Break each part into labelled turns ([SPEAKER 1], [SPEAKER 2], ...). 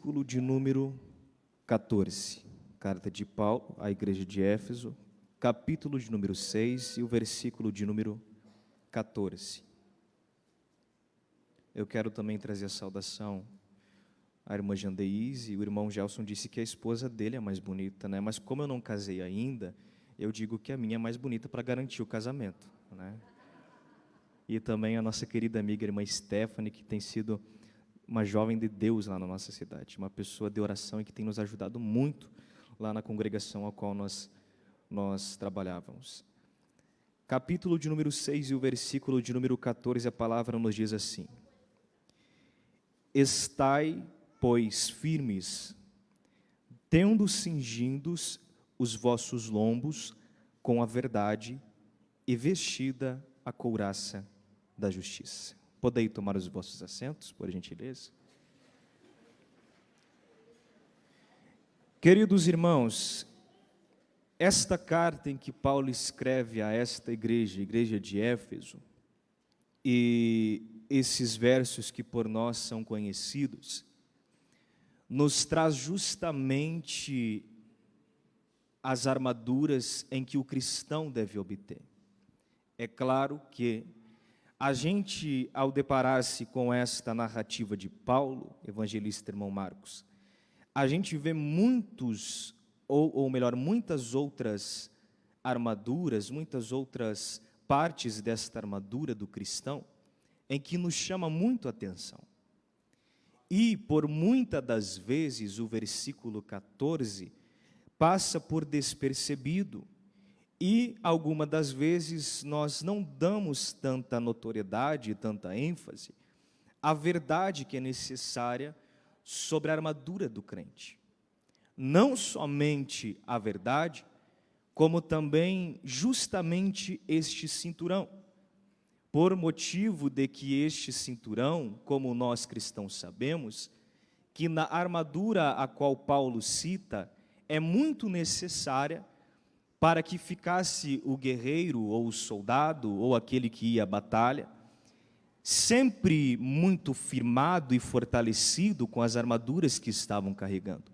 [SPEAKER 1] versículo de número 14. Carta de Paulo à igreja de Éfeso, capítulo de número 6 e o versículo de número 14. Eu quero também trazer a saudação à irmã Jandeise, e o irmão Gelson disse que a esposa dele é mais bonita, né? Mas como eu não casei ainda, eu digo que a minha é mais bonita para garantir o casamento, né? E também a nossa querida amiga, a irmã Stephanie, que tem sido uma jovem de Deus lá na nossa cidade, uma pessoa de oração e que tem nos ajudado muito lá na congregação a qual nós trabalhávamos. Capítulo de número 6 e o versículo de número 14, a palavra nos diz assim: Estai, pois, firmes, tendo cingidos os vossos lombos com a verdade e vestida a couraça da justiça. Podei tomar os vossos assentos, por gentileza. Queridos irmãos, esta carta em que Paulo escreve a esta igreja, a igreja de Éfeso, e esses versos que por nós são conhecidos, nos traz justamente as armaduras em que o cristão deve obter. É claro que a gente, ao deparar-se com esta narrativa de Paulo, evangelista irmão Marcos, a gente vê muitas outras armaduras, muitas outras partes desta armadura do cristão, em que nos chama muito a atenção. E, por muitas das vezes, o versículo 14 passa por despercebido, e algumas das vezes nós não damos tanta notoriedade, tanta ênfase à verdade que é necessária sobre a armadura do crente. Não somente a verdade, como também justamente este cinturão. Por motivo de que este cinturão, como nós cristãos sabemos, que na armadura a qual Paulo cita, é muito necessária para que ficasse o guerreiro, ou o soldado, ou aquele que ia à batalha, sempre muito firmado e fortalecido com as armaduras que estavam carregando.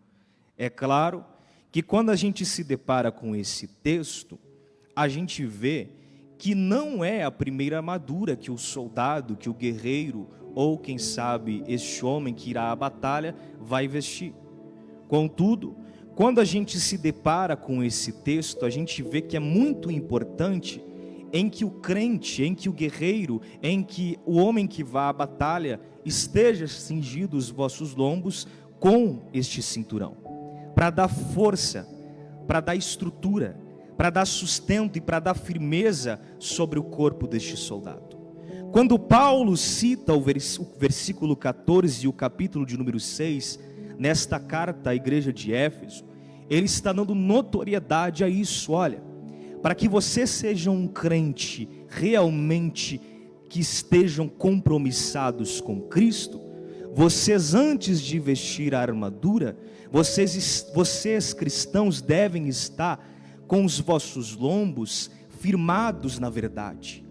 [SPEAKER 1] É claro que quando a gente se depara com esse texto, a gente vê que não é a primeira armadura que o soldado, que o guerreiro, ou quem sabe este homem que irá à batalha, vai vestir. Contudo, quando a gente se depara com esse texto, a gente vê que é muito importante em que o crente, em que o guerreiro, em que o homem que vá à batalha esteja cingido os vossos lombos com este cinturão, para dar força, para dar estrutura, para dar sustento e para dar firmeza sobre o corpo deste soldado. Quando Paulo cita o versículo 14 e o capítulo de número 6, nesta carta à igreja de Éfeso, ele está dando notoriedade a isso. Olha, para que você seja um crente realmente que estejam compromissados com Cristo, vocês, antes de vestir a armadura, vocês cristãos devem estar com os vossos lombos firmados na verdade.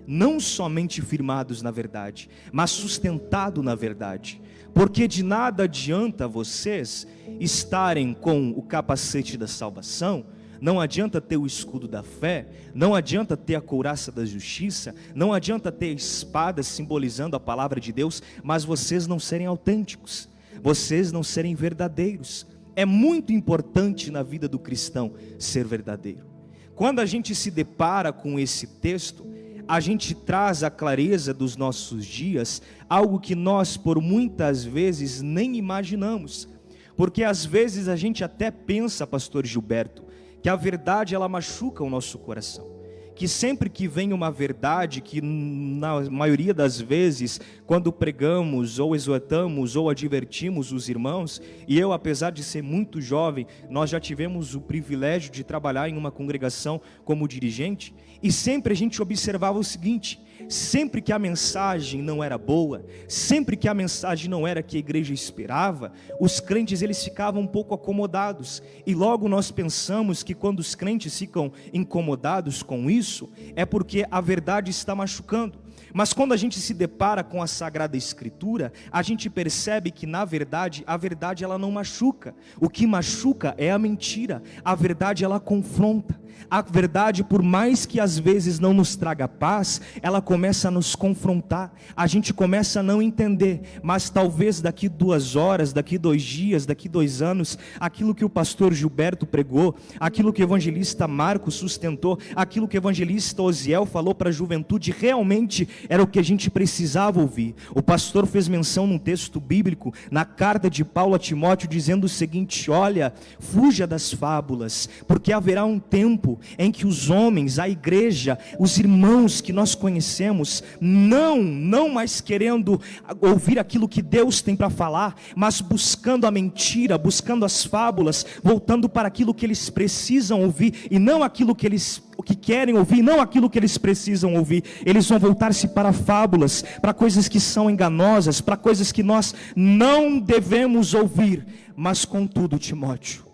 [SPEAKER 1] Não somente firmados na verdade, mas sustentado na verdade. Porque de nada adianta vocês estarem com o capacete da salvação, não adianta ter o escudo da fé, não adianta ter a couraça da justiça, não adianta ter a espada simbolizando a palavra de Deus, mas vocês não serem autênticos, vocês não serem verdadeiros. É muito importante na vida do cristão ser verdadeiro. Quando a gente se depara com esse texto, a gente traz à clareza dos nossos dias algo que nós por muitas vezes nem imaginamos, porque às vezes a gente até pensa, pastor Gilberto, que a verdade ela machuca o nosso coração, que sempre que vem uma verdade, que na maioria das vezes, quando pregamos, ou exortamos, ou advertimos os irmãos, e eu, apesar de ser muito jovem, nós já tivemos o privilégio de trabalhar em uma congregação como dirigente, e sempre a gente observava o seguinte: sempre que a mensagem não era boa, sempre que a mensagem não era que a igreja esperava, os crentes eles ficavam um pouco acomodados, e logo nós pensamos que quando os crentes ficam incomodados com isso, é porque a verdade está machucando. Mas quando a gente se depara com a Sagrada Escritura, a gente percebe que na verdade, a verdade ela não machuca. O que machuca é a mentira. A verdade ela confronta. A verdade, por mais que às vezes não nos traga paz, ela começa a nos confrontar. A gente começa a não entender, mas talvez daqui 2 horas, daqui 2 dias, daqui 2 anos, aquilo que o pastor Gilberto pregou, aquilo que o evangelista Marcos sustentou, aquilo que o evangelista Osiel falou para a juventude, realmente era o que a gente precisava ouvir. O pastor fez menção num texto bíblico, na carta de Paulo a Timóteo, dizendo o seguinte: olha, fuja das fábulas, porque haverá um tempo em que os homens, a igreja, os irmãos que nós conhecemos, não mais querendo ouvir aquilo que Deus tem para falar, mas buscando a mentira, buscando as fábulas, voltando para aquilo que eles precisam ouvir, e não aquilo que eles querem ouvir, não aquilo que eles precisam ouvir. Eles vão voltar-se para fábulas, para coisas que são enganosas, para coisas que nós não devemos ouvir. Mas contudo, Timóteo,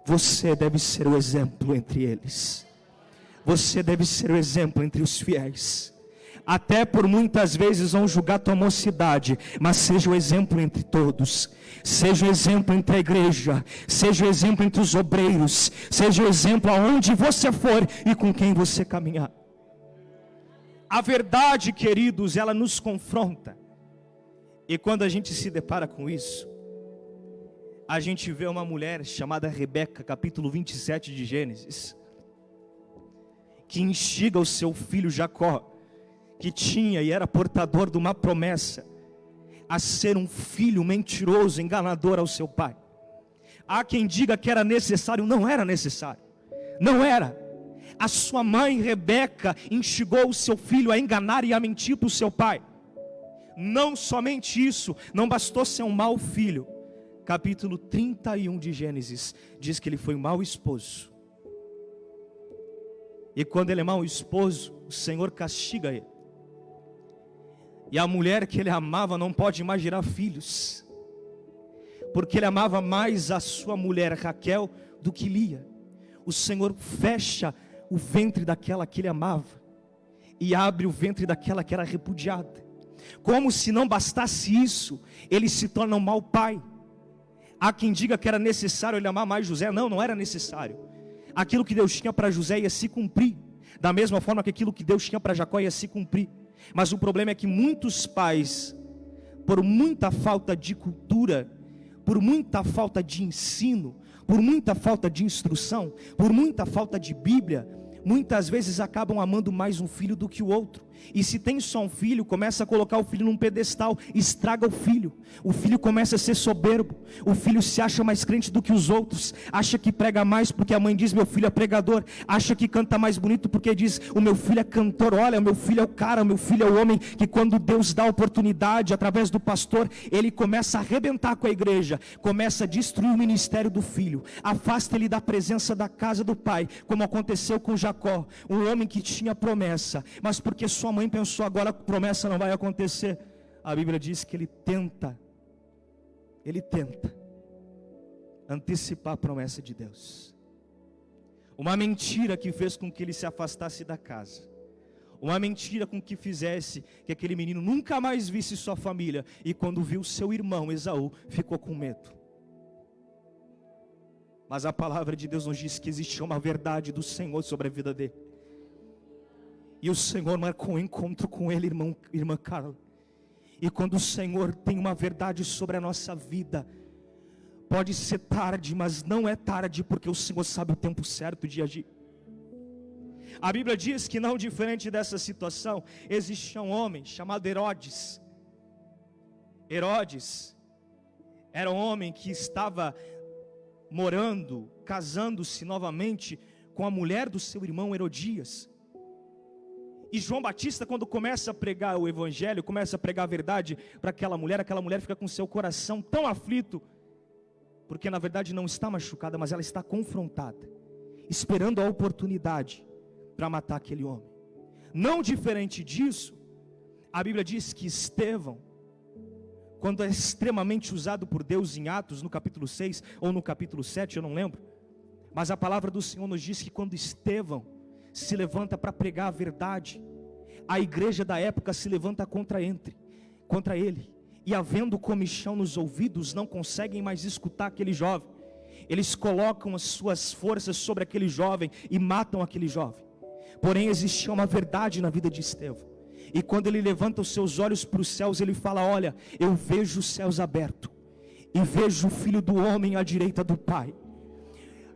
[SPEAKER 1] você deve ser o exemplo entre eles. Você deve ser o exemplo entre os fiéis. Até por muitas vezes vão julgar tua mocidade, mas seja o exemplo entre todos. Seja o exemplo entre a igreja, seja o exemplo entre os obreiros, seja o exemplo aonde você for e com quem você caminhar. A verdade, queridos, ela nos confronta. E quando a gente se depara com isso, a gente vê uma mulher chamada Rebeca, capítulo 27 de Gênesis, que instiga o seu filho Jacó, que tinha e era portador de uma promessa, a ser um filho mentiroso, enganador ao seu pai. Há quem diga que era necessário, não era necessário, não era. A sua mãe Rebeca instigou o seu filho a enganar e a mentir para o seu pai. Não somente isso, não bastou ser um mau filho. Capítulo 31 de Gênesis diz que ele foi um mau esposo. E quando ele é mau esposo, o Senhor castiga ele. E a mulher que ele amava não pode mais gerar filhos, porque ele amava mais a sua mulher Raquel do que Lia. O Senhor fecha o ventre daquela que ele amava e abre o ventre daquela que era repudiada. Como se não bastasse isso, ele se torna um mau pai. Há quem diga que era necessário ele amar mais José. Não era necessário. Aquilo que Deus tinha para José ia se cumprir, da mesma forma que aquilo que Deus tinha para Jacó ia se cumprir. Mas o problema é que muitos pais, por muita falta de cultura, por muita falta de ensino, por muita falta de instrução, por muita falta de Bíblia, muitas vezes acabam amando mais um filho do que o outro. E se tem só um filho, começa a colocar o filho num pedestal, estraga o filho começa a ser soberbo, o filho se acha mais crente do que os outros, acha que prega mais porque a mãe diz meu filho é pregador, acha que canta mais bonito porque diz o meu filho é cantor. Olha, meu filho é o cara, o meu filho é o homem que quando Deus dá oportunidade através do pastor, ele começa a arrebentar com a igreja, começa a destruir o ministério do filho, afasta ele da presença da casa do pai, como aconteceu com Jacó, um homem que tinha promessa, mas porque sua mãe pensou agora a promessa não vai acontecer, a Bíblia diz que ele tenta antecipar a promessa de Deus. Uma mentira que fez com que ele se afastasse da casa, uma mentira com que fizesse que aquele menino nunca mais visse sua família, e quando viu seu irmão Esaú, ficou com medo. Mas a palavra de Deus nos diz que existia uma verdade do Senhor sobre a vida dele. E o Senhor marcou um encontro com ele, irmã Carla. E quando o Senhor tem uma verdade sobre a nossa vida, pode ser tarde, mas não é tarde, porque o Senhor sabe o tempo certo de agir. A Bíblia diz que não diferente dessa situação, existia um homem chamado Herodes. Herodes era um homem que estava morando, casando-se novamente com a mulher do seu irmão Herodias. E João Batista, quando começa a pregar o evangelho, começa a pregar a verdade para aquela mulher fica com seu coração tão aflito, porque na verdade não está machucada, mas ela está confrontada, esperando a oportunidade para matar aquele homem. Não diferente disso, a Bíblia diz que Estevão, quando é extremamente usado por Deus em Atos, no capítulo 6 ou no capítulo 7, eu não lembro, mas a palavra do Senhor nos diz que quando Estevão se levanta para pregar a verdade, A igreja da época se levanta contra ele, e havendo comichão nos ouvidos, não conseguem mais escutar aquele jovem. Eles colocam as suas forças sobre aquele jovem e matam aquele jovem. Porém existia uma verdade na vida de Estevão, e quando ele levanta os seus olhos para os céus, ele fala: olha, eu vejo os céus abertos, e vejo o Filho do Homem à direita do Pai.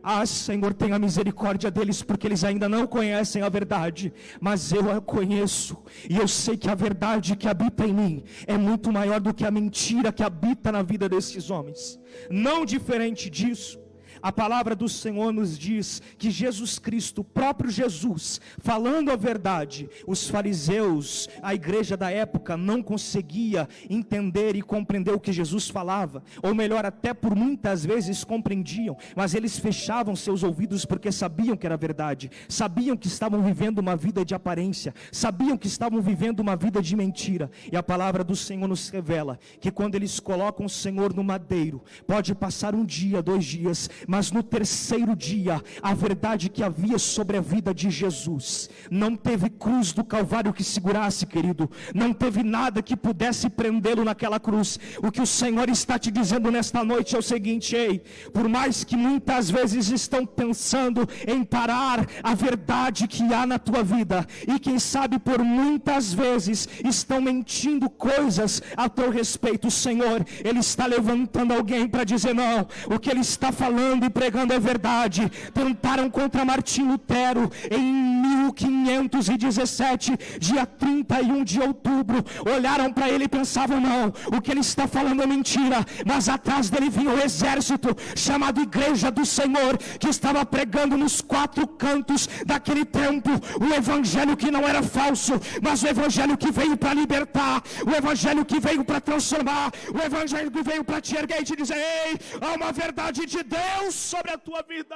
[SPEAKER 1] Ah, Senhor, tenha misericórdia deles, porque eles ainda não conhecem a verdade, mas eu a conheço, e eu sei que a verdade que habita em mim é muito maior do que a mentira que habita na vida desses homens. Não diferente disso, a palavra do Senhor nos diz que Jesus Cristo, o próprio Jesus, falando a verdade, os fariseus, a igreja da época, não conseguia entender e compreender o que Jesus falava, ou melhor, até por muitas vezes compreendiam, mas eles fechavam seus ouvidos porque sabiam que era verdade, sabiam que estavam vivendo uma vida de aparência, sabiam que estavam vivendo uma vida de mentira. E a palavra do Senhor nos revela que quando eles colocam o Senhor no madeiro, pode passar um dia, 2 dias, mas no terceiro dia, a verdade que havia sobre a vida de Jesus, não teve cruz do Calvário que segurasse, querido, não teve nada que pudesse prendê-lo naquela cruz. O que o Senhor está te dizendo nesta noite é o seguinte: ei, por mais que muitas vezes estão pensando em parar a verdade que há na tua vida, e quem sabe por muitas vezes estão mentindo coisas a teu respeito, o Senhor, Ele está levantando alguém para dizer: não, o que Ele está falando e pregando é verdade. Tentaram contra Martim Lutero em 1517, dia 31 de outubro, olharam para ele e pensavam: não, o que ele está falando é mentira, mas atrás dele vinha o exército chamado Igreja do Senhor, que estava pregando nos 4 cantos daquele templo o evangelho que não era falso, mas o evangelho que veio para libertar, o evangelho que veio para transformar, o evangelho que veio para te erguer e te dizer: ei, há uma verdade de Deus sobre a tua vida.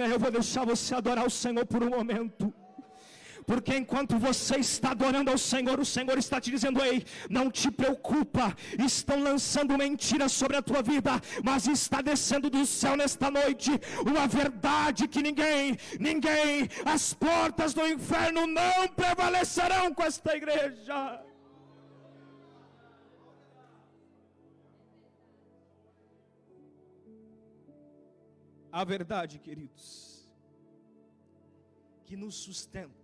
[SPEAKER 1] Eu vou deixar você adorar o Senhor por um momento, porque enquanto você está adorando ao Senhor, o Senhor está te dizendo: ei, não te preocupa, estão lançando mentiras sobre a tua vida, mas está descendo do céu nesta noite uma verdade que ninguém, as portas do inferno não prevalecerão com esta igreja. A verdade, queridos, que nos sustenta.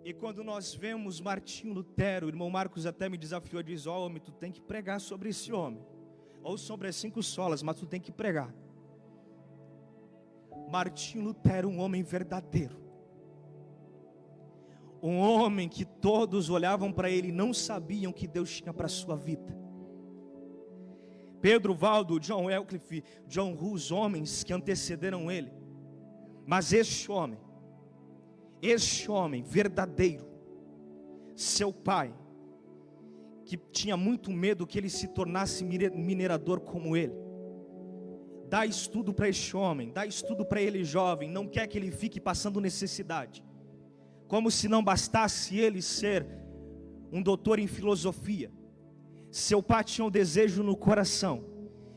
[SPEAKER 1] E quando nós vemos Martinho Lutero, o irmão Marcos até me desafiou, diz: ó, homem, tu tem que pregar sobre esse homem, ou sobre as 5 solas, mas tu tem que pregar. Martinho Lutero, um homem verdadeiro, um homem que todos olhavam para ele e não sabiam que Deus tinha para a sua vida. Pedro Valdo, John Wycliffe, John Hus, homens que antecederam ele, mas este homem verdadeiro, seu pai, que tinha muito medo que ele se tornasse minerador como ele, dá estudo para este homem, dá estudo para ele jovem, não quer que ele fique passando necessidade, como se não bastasse ele ser um doutor em filosofia. Seu pai tinha um desejo no coração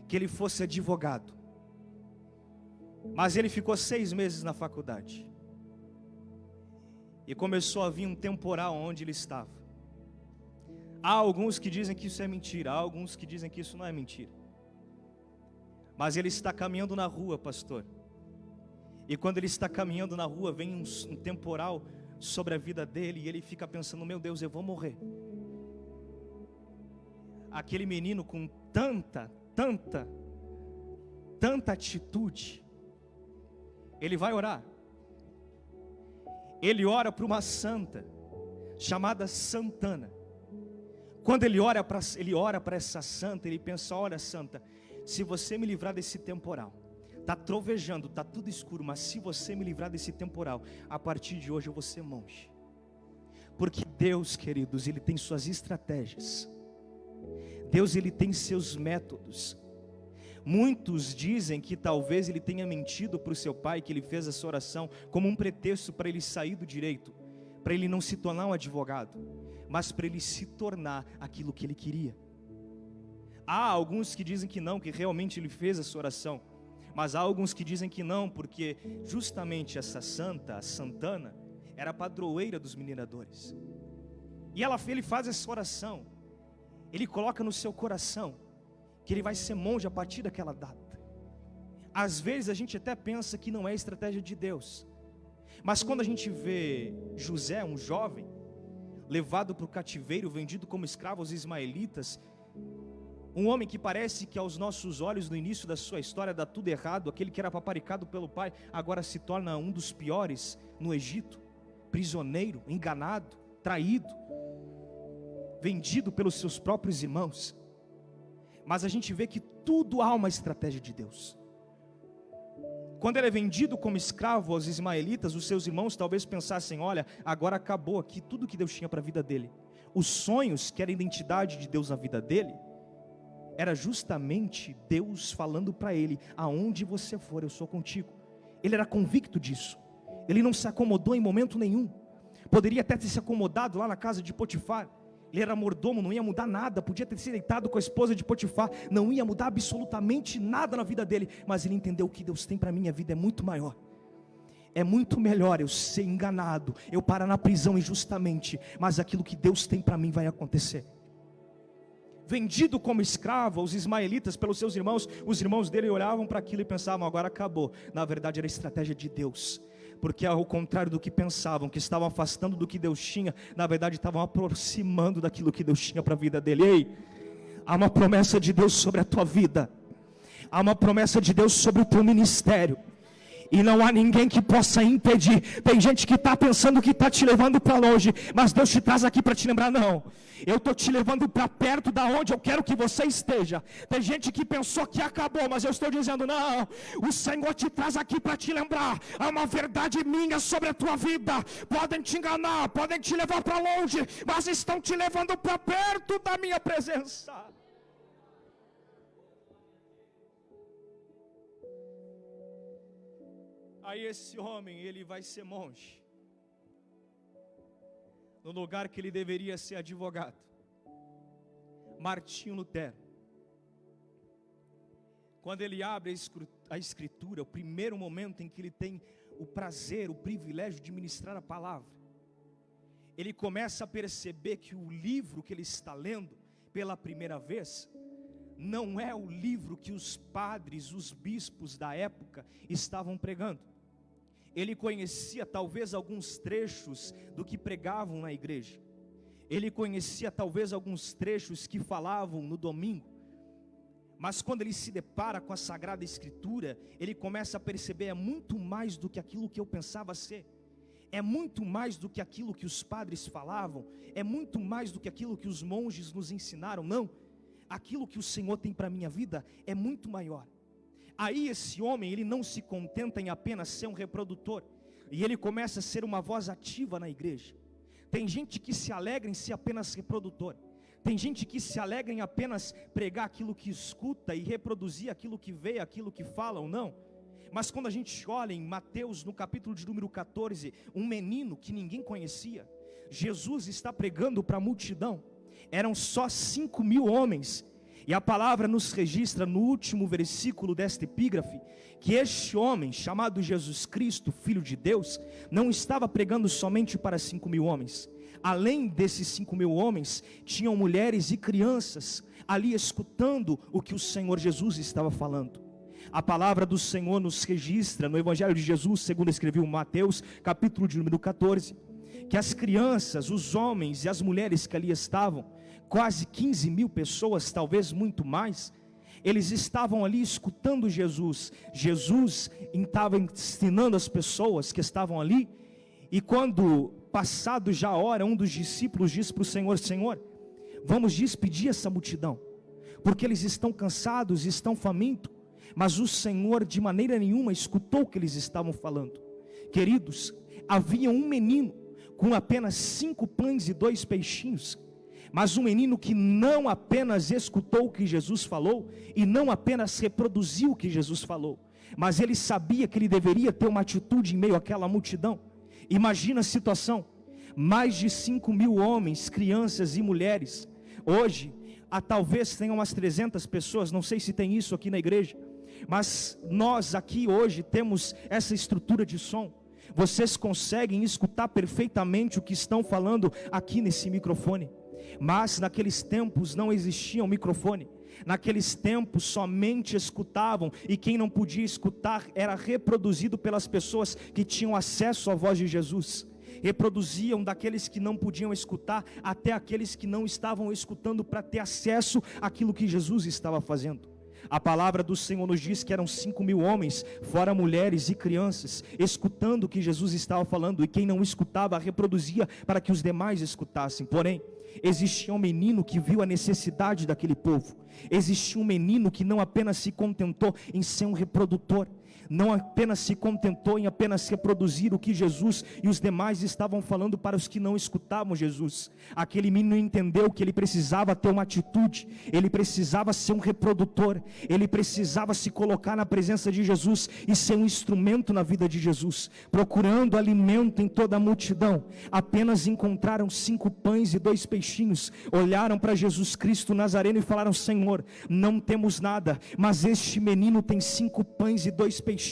[SPEAKER 1] que ele fosse advogado, mas ele ficou 6 meses na faculdade, e começou a vir um temporal onde ele estava. Há alguns que dizem que isso é mentira, há alguns que dizem que isso não é mentira, mas ele está caminhando na rua, pastor, e quando ele está caminhando na rua, vem um temporal sobre a vida dele, e ele fica pensando: meu Deus, eu vou morrer. Aquele menino com tanta atitude, ele vai orar. Ele ora para uma santa chamada Santana. Quando ele ora para essa santa, ele pensa: olha, santa, se você me livrar desse temporal, está trovejando, está tudo escuro, mas se você me livrar desse temporal, a partir de hoje eu vou ser monge. Porque Deus, queridos, Ele tem suas estratégias. Deus, Ele tem seus métodos. Muitos dizem que talvez ele tenha mentido para o seu pai, que ele fez essa oração como um pretexto para ele sair do direito, para ele não se tornar um advogado, mas para ele se tornar aquilo que ele queria. Há alguns que dizem que não, que realmente ele fez essa oração, Mas há alguns que dizem que não, porque justamente essa santa, a Santana, era a padroeira dos mineradores. E ele faz essa oração, ele coloca no seu coração que ele vai ser monge a partir daquela data. Às vezes a gente até pensa que não é estratégia de Deus, mas quando a gente vê José, um jovem, levado para o cativeiro, vendido como escravo aos ismaelitas, um homem que parece que aos nossos olhos no início da sua história dá tudo errado, aquele que era paparicado pelo pai, agora se torna um dos piores no Egito, prisioneiro, enganado, traído, vendido pelos seus próprios irmãos. Mas a gente vê que tudo há uma estratégia de Deus. Quando ele é vendido como escravo aos ismaelitas, os seus irmãos talvez pensassem: olha, agora acabou aqui tudo que Deus tinha para a vida dele. Os sonhos, que era a identidade de Deus na vida dele, era justamente Deus falando para ele: aonde você for, eu sou contigo. Ele era convicto disso. Ele não se acomodou em momento nenhum. Poderia até ter se acomodado lá na casa de Potifar. Ele era mordomo, não ia mudar nada. Podia ter se deitado com a esposa de Potifar, não ia mudar absolutamente nada na vida dele. Mas ele entendeu que Deus tem para a minha vida é muito maior. É muito melhor eu ser enganado, eu parar na prisão injustamente, mas aquilo que Deus tem para mim vai acontecer. Vendido como escravo aos ismaelitas pelos seus irmãos, os irmãos dele olhavam para aquilo e pensavam: agora acabou. Na verdade era a estratégia de Deus, porque ao contrário do que pensavam, que estavam afastando do que Deus tinha, na verdade estavam aproximando daquilo que Deus tinha para a vida dele. Ei, há uma promessa de Deus sobre a tua vida, há uma promessa de Deus sobre o teu ministério, e não há ninguém que possa impedir. Tem gente que está pensando que está te levando para longe, mas Deus te traz aqui para te lembrar: não, eu estou te levando para perto da onde eu quero que você esteja. Tem gente que pensou que acabou, mas eu estou dizendo: não, o Senhor te traz aqui para te lembrar. Há uma verdade minha sobre a tua vida. Podem te enganar, podem te levar para longe, mas estão te levando para perto da minha presença. Aí esse homem, ele vai ser monge, no lugar que ele deveria ser advogado. Martinho Lutero, quando ele abre a escritura, o primeiro momento em que ele tem o prazer, o privilégio de ministrar a palavra, ele começa a perceber que o livro que ele está lendo pela primeira vez não é o livro que os padres, os bispos da época estavam pregando. Ele conhecia talvez alguns trechos do que pregavam na igreja. Ele conhecia talvez alguns trechos que falavam no domingo. Mas quando ele se depara com a Sagrada Escritura, ele começa a perceber: é muito mais do que aquilo que eu pensava ser. É muito mais do que aquilo que os padres falavam. É muito mais do que aquilo que os monges nos ensinaram. Não, aquilo que o Senhor tem para a minha vida é muito maior. Aí esse homem, ele não se contenta em apenas ser um reprodutor, e ele começa a ser uma voz ativa na igreja. Tem gente que se alegra em ser apenas reprodutor. Tem gente que se alegra em apenas pregar aquilo que escuta e reproduzir aquilo que vê, aquilo que falam, não. Mas quando a gente olha em Mateus, no capítulo de número 14, um menino que ninguém conhecia, Jesus está pregando para a multidão. Eram só 5.000 homens. E a palavra nos registra no último versículo desta epígrafe, que este homem, chamado Jesus Cristo, Filho de Deus, não estava pregando somente para 5.000 homens. Além desses 5.000 homens, tinham mulheres e crianças ali escutando o que o Senhor Jesus estava falando. A palavra do Senhor nos registra no Evangelho de Jesus, segundo escreveu Mateus, capítulo de número 14, que as crianças, os homens e as mulheres que ali estavam, quase 15.000 pessoas, talvez muito mais, eles estavam ali escutando Jesus. Jesus estava ensinando as pessoas que estavam ali, e quando, passado já a hora, um dos discípulos disse para o Senhor: Senhor, vamos despedir essa multidão, porque eles estão cansados, estão famintos. Mas o Senhor de maneira nenhuma escutou o que eles estavam falando. Queridos, havia um menino com apenas 5 pães e 2 peixinhos, mas um menino que não apenas escutou o que Jesus falou, e não apenas reproduziu o que Jesus falou, mas ele sabia que ele deveria ter uma atitude em meio àquela multidão. Imagina a situação: mais de 5.000 homens, crianças e mulheres. Hoje, talvez tenham umas 300 pessoas, não sei se tem isso aqui na igreja, Mas nós aqui hoje temos essa estrutura de som. Vocês conseguem escutar perfeitamente o que estão falando aqui nesse microfone. Mas naqueles tempos não existia um microfone. Naqueles tempos somente escutavam, e quem não podia escutar era reproduzido pelas pessoas que tinham acesso à voz de Jesus. Reproduziam daqueles que não podiam escutar até aqueles que não estavam escutando, para ter acesso àquilo que Jesus estava fazendo. A palavra do Senhor nos diz que eram 5.000 homens, fora mulheres e crianças, escutando o que Jesus estava falando, e quem não escutava reproduzia para que os demais escutassem. Porém, existia um menino que viu a necessidade daquele povo. Existia um menino que não apenas se contentou em ser um reprodutor, não apenas se contentou em apenas reproduzir o que Jesus e os demais estavam falando para os que não escutavam Jesus. Aquele menino entendeu que ele precisava ter uma atitude, ele precisava ser um reprodutor, ele precisava se colocar na presença de Jesus e ser um instrumento na vida de Jesus. Procurando alimento em toda a multidão, apenas encontraram 5 pães e 2 peixinhos, olharam para Jesus Cristo Nazareno e falaram: Senhor, não temos nada, mas este menino tem 5 pães e 2 peixinhos.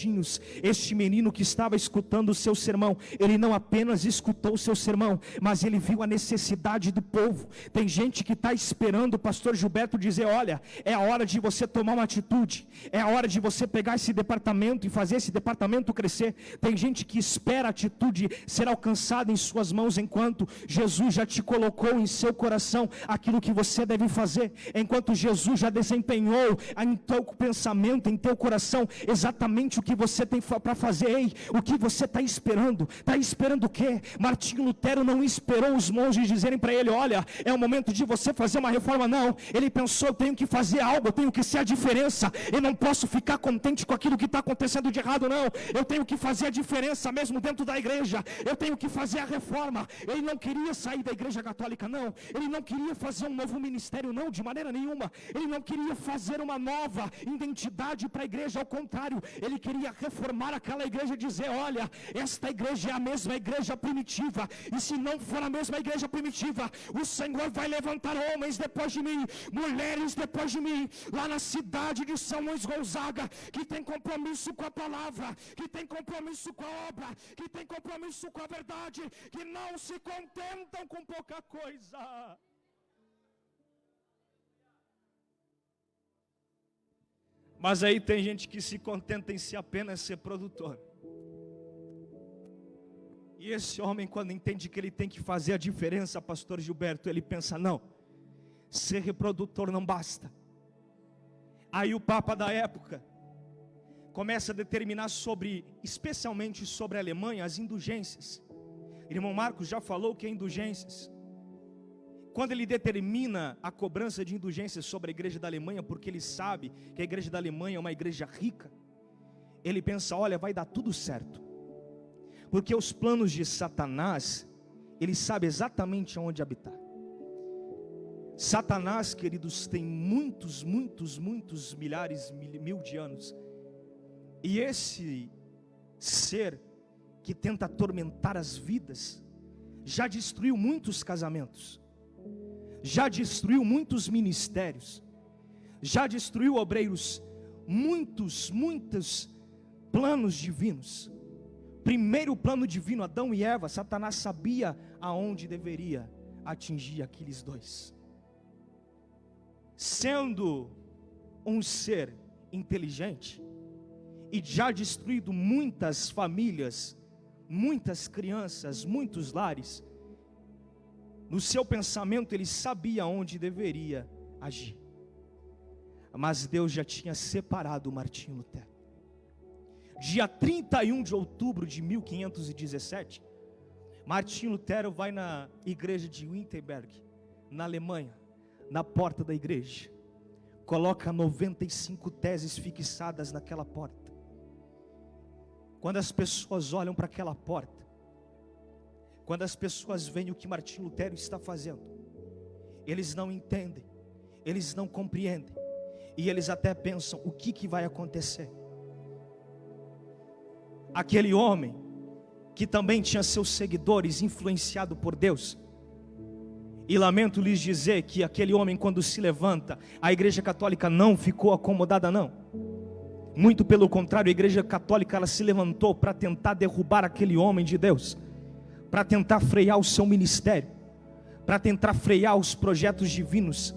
[SPEAKER 1] Este menino que estava escutando o seu sermão, ele não apenas escutou o seu sermão, mas ele viu a necessidade do povo. Tem gente que está esperando o pastor Gilberto dizer: olha, é a hora de você tomar uma atitude, é a hora de você pegar esse departamento e fazer esse departamento crescer. Tem gente que espera a atitude ser alcançada em suas mãos, enquanto Jesus já te colocou em seu coração aquilo que você deve fazer, enquanto Jesus já desempenhou em teu pensamento, em teu coração, exatamente o que você tem para fazer. Ei, o que você está esperando? Está esperando o quê? Martinho Lutero não esperou os monges dizerem para ele: olha, é o momento de você fazer uma reforma. Não, ele pensou: eu tenho que fazer algo, eu tenho que ser a diferença, eu não posso ficar contente com aquilo que está acontecendo de errado, não, eu tenho que fazer a diferença mesmo dentro da igreja, eu tenho que fazer a reforma. Ele não queria sair da igreja católica, não, ele não queria fazer um novo ministério, não, de maneira nenhuma, ele não queria fazer uma nova identidade para a igreja, ao contrário, ele queria reformar aquela igreja e dizer: olha, esta igreja é a mesma igreja primitiva, e se não for a mesma igreja primitiva, o Senhor vai levantar homens depois de mim, mulheres depois de mim, lá na cidade de São Luís Gonzaga, que tem compromisso com a palavra, que tem compromisso com a obra, que tem compromisso com a verdade, que não se contentam com pouca coisa. Mas aí tem gente que se contenta em ser apenas ser produtor. E esse homem, quando entende que ele tem que fazer a diferença, pastor Gilberto, ele pensa: não, ser reprodutor não basta. Aí o Papa da época começa a determinar especialmente sobre a Alemanha, as indulgências. Irmão Marcos já falou que é indulgências. Quando ele determina a cobrança de indulgências sobre a igreja da Alemanha, porque ele sabe que a igreja da Alemanha é uma igreja rica, ele pensa: olha, vai dar tudo certo, porque os planos de Satanás, ele sabe exatamente onde habitar. Satanás, queridos, tem muitos milhares, mil de anos, e esse ser que tenta atormentar as vidas, já destruiu muitos casamentos, já destruiu muitos ministérios, já destruiu obreiros, muitos planos divinos. Primeiro plano divino, Adão e Eva, Satanás sabia aonde deveria atingir aqueles dois. Sendo um ser inteligente, e já destruído muitas famílias, muitas crianças, muitos lares, no seu pensamento ele sabia onde deveria agir. Mas Deus já tinha separado Martinho Lutero. Dia 31 de outubro de 1517, Martinho Lutero vai na igreja de Wittenberg, na Alemanha, na porta da igreja, coloca 95 teses fixadas naquela porta. Quando as pessoas olham para aquela porta, quando as pessoas veem o que Martinho Lutero está fazendo, eles não entendem, eles não compreendem, e eles até pensam: o que vai acontecer? Aquele homem, que também tinha seus seguidores, influenciado por Deus, e lamento lhes dizer que aquele homem, quando se levanta, a igreja católica não ficou acomodada, não. Muito pelo contrário, a Igreja Católica ela se levantou para tentar derrubar aquele homem de Deus, para tentar frear o seu ministério, para tentar frear os projetos divinos,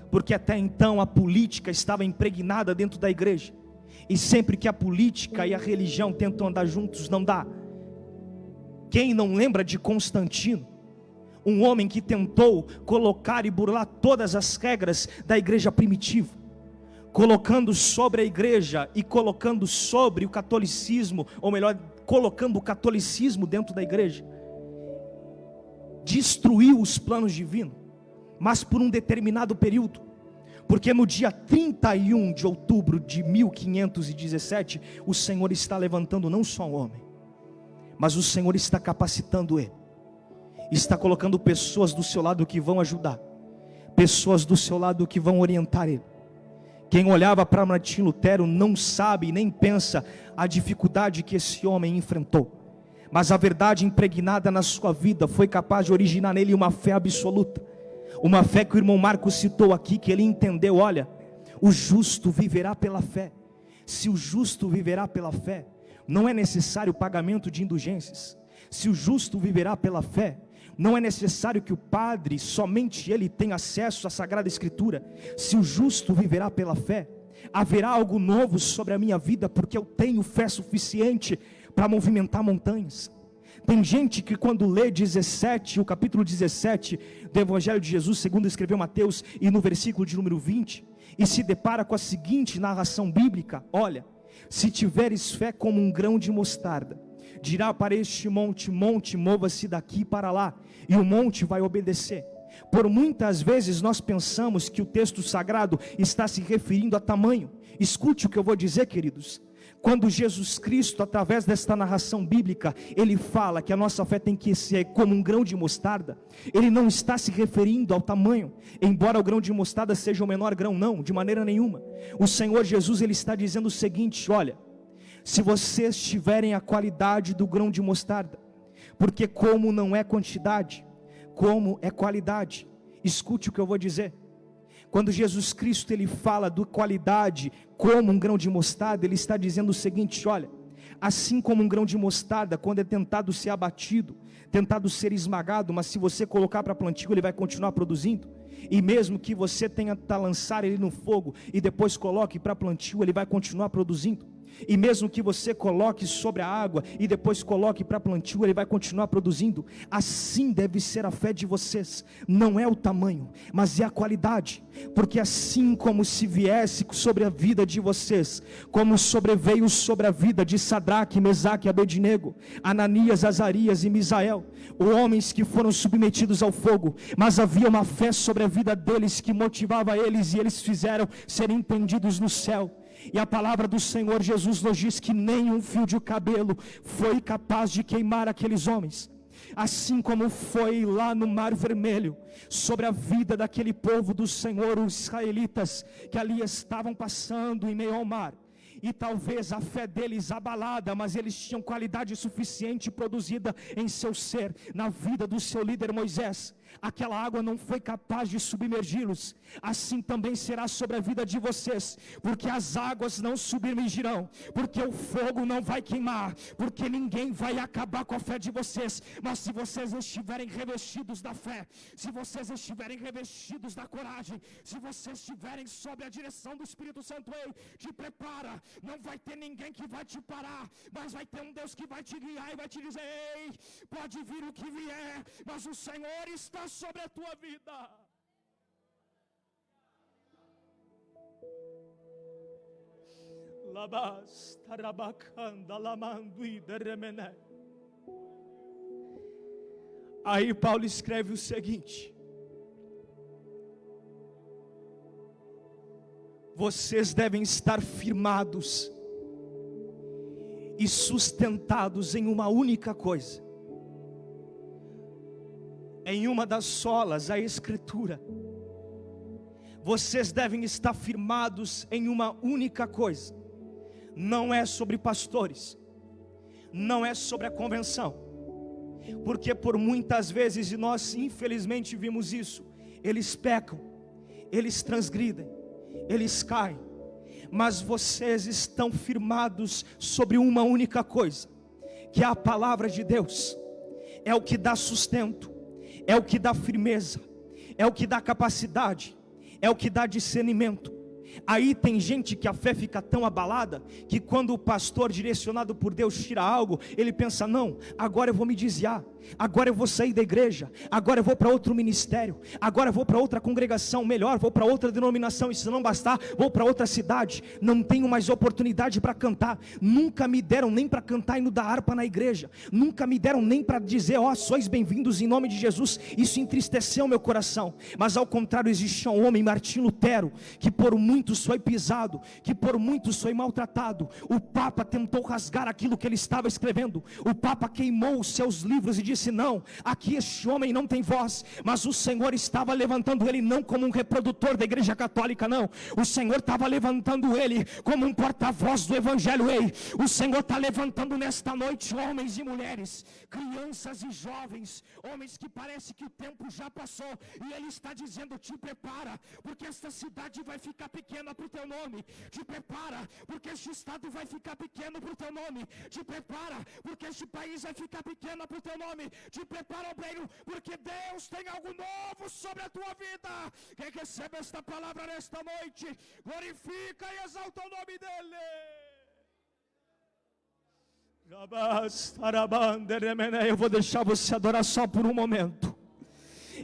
[SPEAKER 1] porque até então a política estava impregnada dentro da igreja, e sempre que a política e a religião tentam andar juntos, não dá. Quem não lembra de Constantino, um homem que tentou colocar e burlar todas as regras da igreja primitiva, colocando sobre a igreja e colocando sobre o catolicismo, ou melhor, colocando o catolicismo dentro da igreja, destruiu os planos divinos, mas por um determinado período, porque no dia 31 de outubro de 1517, o Senhor está levantando não só um homem, mas o Senhor está capacitando ele, está colocando pessoas do seu lado que vão ajudar, pessoas do seu lado que vão orientar ele. Quem olhava para Martim Lutero não sabe nem pensa a dificuldade que esse homem enfrentou, mas a verdade impregnada na sua vida foi capaz de originar nele uma fé absoluta, uma fé que o irmão Marcos citou aqui, que ele entendeu. Olha, o justo viverá pela fé. Se o justo viverá pela fé, não é necessário o pagamento de indulgências. Se o justo viverá pela fé, não é necessário que o padre, somente ele, tenha acesso à Sagrada Escritura. Se o justo viverá pela fé, haverá algo novo sobre a minha vida, porque eu tenho fé suficiente para movimentar montanhas. Tem gente que quando lê o capítulo 17 do Evangelho de Jesus, segundo escreveu Mateus, e no versículo de número 20, e se depara com a seguinte narração bíblica: olha, se tiveres fé como um grão de mostarda, dirá para este monte: monte, mova-se daqui para lá, e o monte vai obedecer. Por muitas vezes nós pensamos que o texto sagrado está se referindo a tamanho. Escute o que eu vou dizer, queridos. Quando Jesus Cristo, através desta narração bíblica, ele fala que a nossa fé tem que ser como um grão de mostarda, ele não está se referindo ao tamanho, embora o grão de mostarda seja o menor grão, não, de maneira nenhuma. O Senhor Jesus, ele está dizendo o seguinte: olha, se vocês tiverem a qualidade do grão de mostarda, porque como não é quantidade, como é qualidade. Escute o que eu vou dizer. Quando Jesus Cristo ele fala de qualidade como um grão de mostarda, ele está dizendo o seguinte: olha, assim como um grão de mostarda, quando é tentado ser abatido, tentado ser esmagado, mas se você colocar para plantio, ele vai continuar produzindo. E mesmo que você tenha que lançar ele no fogo e depois coloque para plantio, ele vai continuar produzindo. E mesmo que você coloque sobre a água e depois coloque para plantio, ele vai continuar produzindo. Assim deve ser a fé de vocês. Não é o tamanho, mas é a qualidade. Porque assim como se viesse sobre a vida de vocês, como sobreveio sobre a vida de Sadraque, Mesaque e Abednego, Ananias, Azarias e Misael, homens que foram submetidos ao fogo, mas havia uma fé sobre a vida deles que motivava eles, e eles fizeram ser entendidos no céu. E a palavra do Senhor Jesus nos diz que nenhum fio de cabelo foi capaz de queimar aqueles homens. Assim como foi lá no Mar Vermelho, sobre a vida daquele povo do Senhor, os israelitas, que ali estavam passando em meio ao mar. E talvez a fé deles abalada, mas eles tinham qualidade suficiente produzida em seu ser, na vida do seu líder Moisés. Aquela água não foi capaz de submergi-los. Assim também será sobre a vida de vocês, porque as águas não submergirão, porque o fogo não vai queimar, porque ninguém vai acabar com a fé de vocês. Mas se vocês estiverem revestidos da fé, se vocês estiverem revestidos da coragem, se vocês estiverem sob a direção do Espírito Santo, ei, te prepara, não vai ter ninguém que vai te parar, mas vai ter um Deus que vai te guiar e vai te dizer: ei, pode vir o que vier, mas o Senhor está sobre a tua vida. Aí Paulo escreve o seguinte: vocês devem estar firmados e sustentados em uma única coisa, em uma das solas, a Escritura. Vocês devem estar firmados em uma única coisa. Não é sobre pastores, não é sobre a convenção, porque por muitas vezes, e nós infelizmente vimos isso, eles pecam, eles transgridem, eles caem, mas vocês estão firmados sobre uma única coisa, que é a palavra de Deus. É o que dá sustento, é o que dá firmeza, é o que dá capacidade, é o que dá discernimento. Aí tem gente que a fé fica tão abalada, que quando o pastor direcionado por Deus tira algo, ele pensa: não, agora eu vou me desviar, agora eu vou sair da igreja, agora eu vou para outro ministério, agora eu vou para outra congregação melhor, vou para outra denominação, e se não bastar, vou para outra cidade. Não tenho mais oportunidade para cantar, nunca me deram nem para cantar hino da harpa na igreja, nunca me deram nem para dizer: ó, sois bem-vindos em nome de Jesus. Isso entristeceu meu coração. Mas ao contrário, existia um homem, Martinho Lutero, que por muitos foi pisado, que por muitos foi maltratado. O Papa tentou rasgar aquilo que ele estava escrevendo, o Papa queimou os seus livros e disse: não, aqui este homem não tem voz. Mas o Senhor estava levantando ele não como um reprodutor da igreja católica, não, o Senhor estava levantando ele como um porta-voz do evangelho. Ei, o Senhor está levantando nesta noite homens e mulheres, crianças e jovens, homens que parece que o tempo já passou, e ele está dizendo: te prepara, porque esta cidade vai ficar pequena para o teu nome. Te prepara, porque este estado vai ficar pequeno para o teu nome. Te prepara, porque este país vai ficar pequeno para o teu nome. Te prepara, obreiro, porque Deus tem algo novo sobre a tua vida. Quem recebe esta palavra nesta noite, glorifica e exalta o nome dele. Eu vou deixar você adorar só por um momento.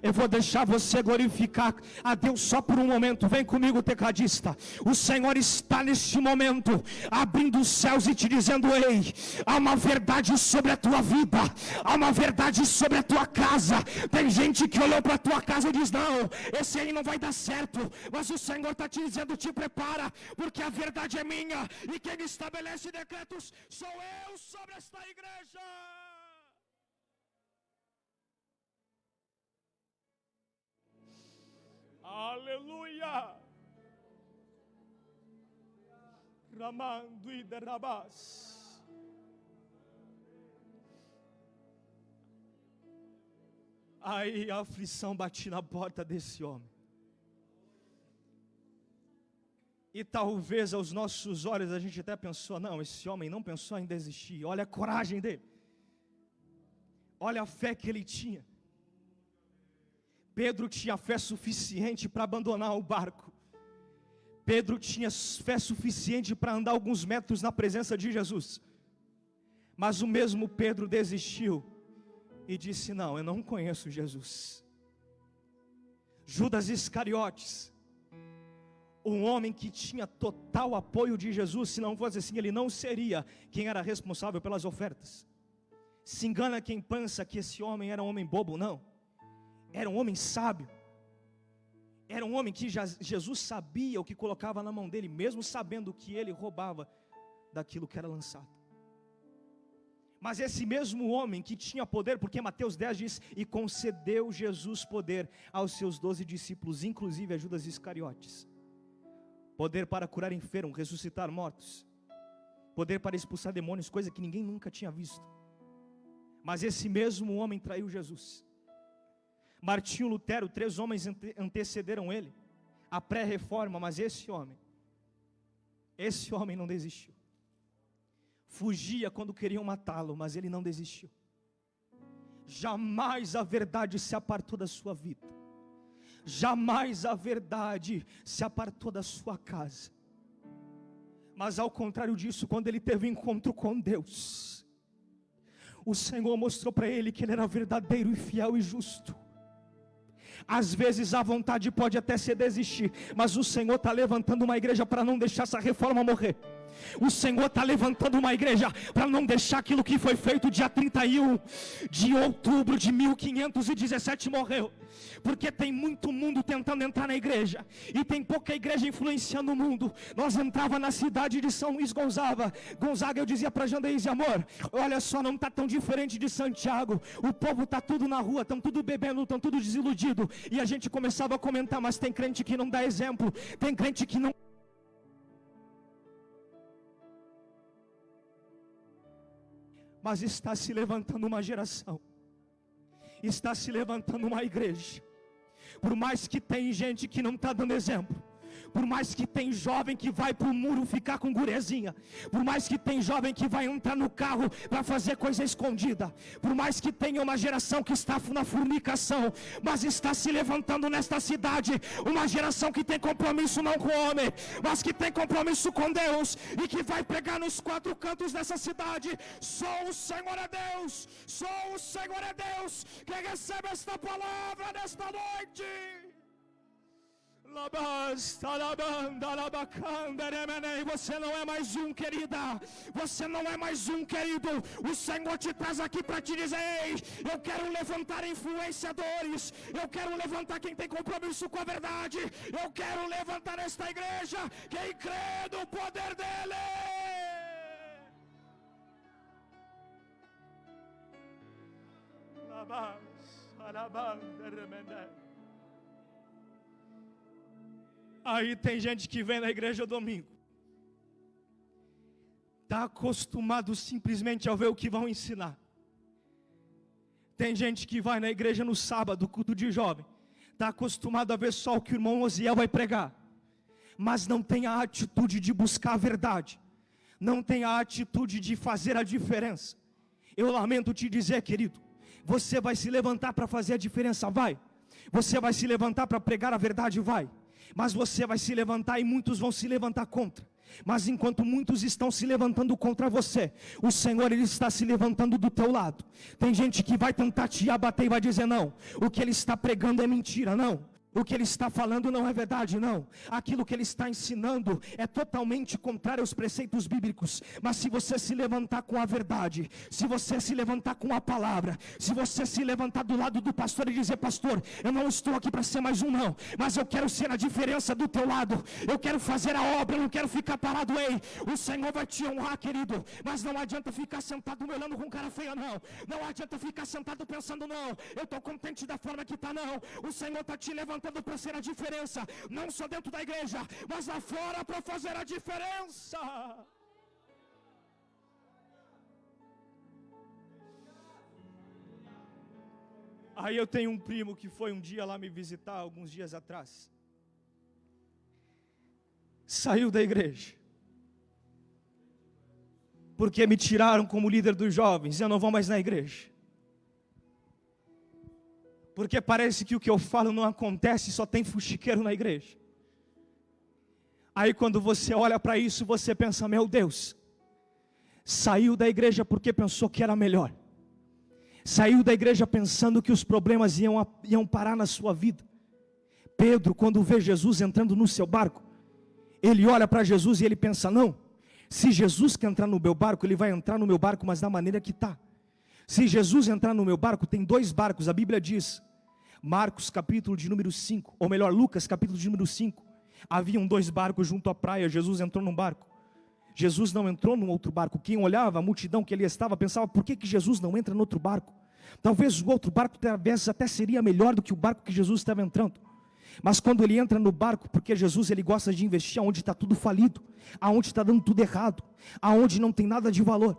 [SPEAKER 1] Eu vou deixar você glorificar a Deus só por um momento. Vem comigo, tecladista. O Senhor está neste momento abrindo os céus e te dizendo: ei, há uma verdade sobre a tua vida, há uma verdade sobre a tua casa. Tem gente que olhou para a tua casa e diz: não, esse aí não vai dar certo. Mas o Senhor está te dizendo: te prepara, porque a verdade é minha, e quem estabelece decretos sou eu sobre esta igreja. Aleluia. Ramando e derrabas. Aí a aflição bate na porta desse homem. E talvez aos nossos olhos a gente até pensou: não, esse homem não pensou em desistir. Olha a coragem dele, olha a fé que ele tinha. Pedro tinha fé suficiente para abandonar o barco. Pedro tinha fé suficiente para andar alguns metros na presença de Jesus. Mas o mesmo Pedro desistiu e disse: não, eu não conheço Jesus. Judas Iscariotes, um homem que tinha total apoio de Jesus, se não fosse assim, ele não seria quem era responsável pelas ofertas. Se engana quem pensa que esse homem era um homem bobo, não. Era um homem sábio, era um homem que Jesus sabia o que colocava na mão dele, mesmo sabendo que ele roubava daquilo que era lançado. Mas esse mesmo homem que tinha poder, porque Mateus 10 diz: e concedeu Jesus poder aos seus 12 discípulos, inclusive a Judas Iscariotes, poder para curar enfermos, ressuscitar mortos, poder para expulsar demônios, coisa que ninguém nunca tinha visto. Mas esse mesmo homem traiu Jesus. Martinho Lutero, 3 homens antecederam ele, a pré-reforma, mas esse homem não desistiu. Fugia quando queriam matá-lo, mas ele não desistiu. Jamais a verdade se apartou da sua vida, jamais a verdade se apartou da sua casa. Mas ao contrário disso, quando ele teve um encontro com Deus, o Senhor mostrou para ele que ele era verdadeiro e fiel e justo. Às vezes a vontade pode até ser desistir, mas o Senhor está levantando uma igreja para não deixar essa reforma morrer. O Senhor está levantando uma igreja para não deixar aquilo que foi feito dia 31 de outubro de 1517 morreu. Porque tem muito mundo tentando entrar na igreja, e tem pouca igreja influenciando o mundo. Nós entrava na cidade de São Luís Gonzaga, eu dizia para Jandeise: amor, olha só, não está tão diferente de Santiago. O povo está tudo na rua, estão tudo bebendo, estão tudo desiludido. E a gente começava a comentar: mas tem crente que não dá exemplo, tem crente que não... Mas está se levantando uma geração, está se levantando uma igreja. Por mais que tem gente que não está dando exemplo, Por mais que tem jovem que vai pro muro ficar com gurezinha, por mais que tem jovem que vai entrar no carro para fazer coisa escondida, por mais que tenha uma geração que está na fornicação, mas está se levantando nesta cidade uma geração que tem compromisso não com o homem, mas que tem compromisso com Deus, e que vai pregar nos quatro cantos dessa cidade: só o Senhor é Deus, só o Senhor é Deus. Quem recebe esta palavra nesta noite? Você não é mais um, querida. Você não é mais um, querido. O Senhor te traz aqui para te dizer: ei, eu quero levantar influenciadores, eu quero levantar quem tem compromisso com a verdade, eu quero levantar esta igreja quem crê no poder dele. Aí tem gente que vem na igreja domingo, está acostumado simplesmente a ver o que vão ensinar. Tem gente que vai na igreja no sábado, culto de jovem, está acostumado a ver só o que o irmão Osiel vai pregar, mas não tem a atitude de buscar a verdade, não tem a atitude de fazer a diferença. Eu lamento te dizer, querido, você vai se levantar para fazer a diferença, vai. Você vai se levantar para pregar a verdade, vai. Mas você vai se levantar e muitos vão se levantar contra. Mas enquanto muitos estão se levantando contra você, o Senhor, Ele está se levantando do teu lado. Tem gente que vai tentar te abater e vai dizer: não, o que ele está pregando é mentira, não. O que ele está falando não é verdade, não. Aquilo que ele está ensinando é totalmente contrário aos preceitos bíblicos. Mas se você se levantar com a verdade, se você se levantar com a palavra, se você se levantar do lado do pastor e dizer: pastor, eu não estou aqui para ser mais um, não, mas eu quero ser a diferença do teu lado, eu quero fazer a obra, eu não quero ficar parado. Ei, o Senhor vai te honrar, querido. Mas não adianta ficar sentado me olhando com cara feia, não. Não adianta ficar sentado pensando: não, eu estou contente da forma que está, não. O Senhor está te levantando para ser a diferença, não só dentro da igreja, mas lá fora, para fazer a diferença. Aí eu tenho um primo que foi um dia lá me visitar, alguns dias atrás. Saiu da igreja, porque me tiraram como líder dos jovens, eu não vou mais na igreja. Porque parece que o que eu falo não acontece, só tem fuxiqueiro na igreja. Aí quando você olha para isso, você pensa: meu Deus, saiu da igreja porque pensou que era melhor. Saiu da igreja pensando que os problemas iam parar na sua vida. Pedro, quando vê Jesus entrando no seu barco, ele olha para Jesus e ele pensa: não, se Jesus quer entrar no meu barco, ele vai entrar no meu barco, mas da maneira que está. Se Jesus entrar no meu barco, tem dois barcos, a Bíblia diz, Marcos capítulo de número 5, ou melhor, Lucas capítulo de número 5, haviam dois barcos junto à praia, Jesus entrou num barco. Jesus não entrou num outro barco. Quem olhava, a multidão que ali estava, pensava: por que Jesus não entra no outro barco? Talvez o outro barco talvez até seria melhor do que o barco que Jesus estava entrando. Mas quando ele entra no barco, porque Jesus, ele gosta de investir aonde está tudo falido, aonde está dando tudo errado, aonde não tem nada de valor.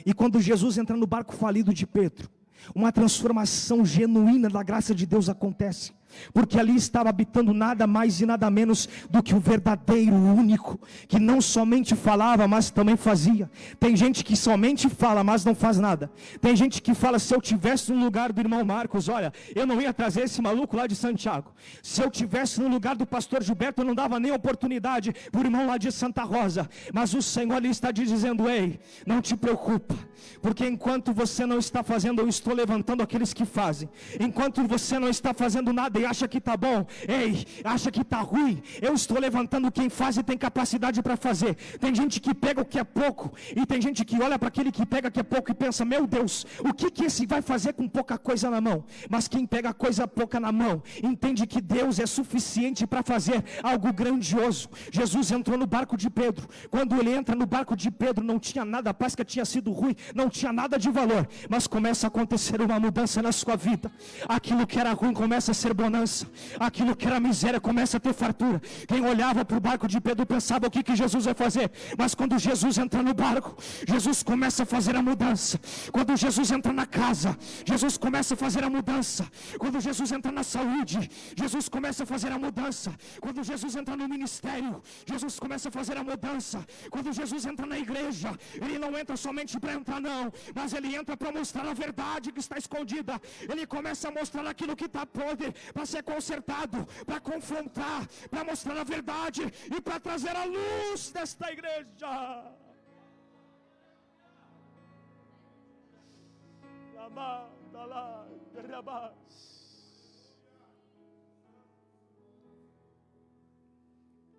[SPEAKER 1] E quando Jesus entra no barco falido de Pedro, uma transformação genuína da graça de Deus acontece. Porque ali estava habitando nada mais e nada menos do que o verdadeiro, único, que não somente falava, mas também fazia. Tem gente que somente fala, mas não faz nada. Tem gente que fala: se eu tivesse no lugar do irmão Marcos, olha, eu não ia trazer esse maluco lá de Santiago. Se eu tivesse no lugar do pastor Gilberto, eu não dava nem oportunidade para o irmão lá de Santa Rosa. Mas o Senhor ali está te dizendo: ei, não te preocupa, porque enquanto você não está fazendo, eu estou levantando aqueles que fazem. Enquanto você não está fazendo nada e acha que está bom, ei, acha que está ruim, eu estou levantando quem faz e tem capacidade para fazer. Tem gente que pega o que é pouco, e tem gente que olha para aquele que pega que é pouco e pensa: meu Deus, o que esse vai fazer com pouca coisa na mão? Mas quem pega coisa pouca na mão, entende que Deus é suficiente para fazer algo grandioso. Jesus entrou no barco de Pedro. Quando ele entra no barco de Pedro, não tinha nada, a pesca tinha sido ruim, não tinha nada de valor, mas começa a acontecer uma mudança na sua vida. Aquilo que era ruim começa a ser bom
[SPEAKER 2] bonança. Aquilo que era miséria começa a ter fartura. Quem olhava para o barco de Pedro pensava o que Jesus vai fazer. Mas quando Jesus entra no barco, Jesus começa a fazer a mudança. Quando Jesus entra na casa, Jesus começa a fazer a mudança. Quando Jesus entra na saúde, Jesus começa a fazer a mudança. Quando Jesus entra no ministério, Jesus começa a fazer a mudança. Quando Jesus entra na igreja, Ele não entra somente para entrar não, mas Ele entra para mostrar a verdade que está escondida. Ele começa a mostrar aquilo que está podre, para ser consertado, para confrontar, para mostrar a verdade e para trazer a luz desta igreja.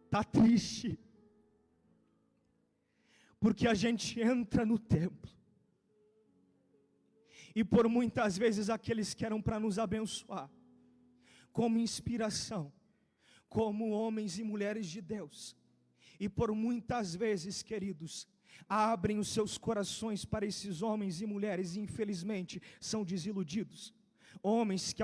[SPEAKER 2] Está triste, porque a gente entra no templo, e por muitas vezes aqueles que eram para nos abençoar, como inspiração, como homens e mulheres de Deus, e por muitas vezes, queridos, abrem os seus corações para esses homens e mulheres, e infelizmente são desiludidos. Homens que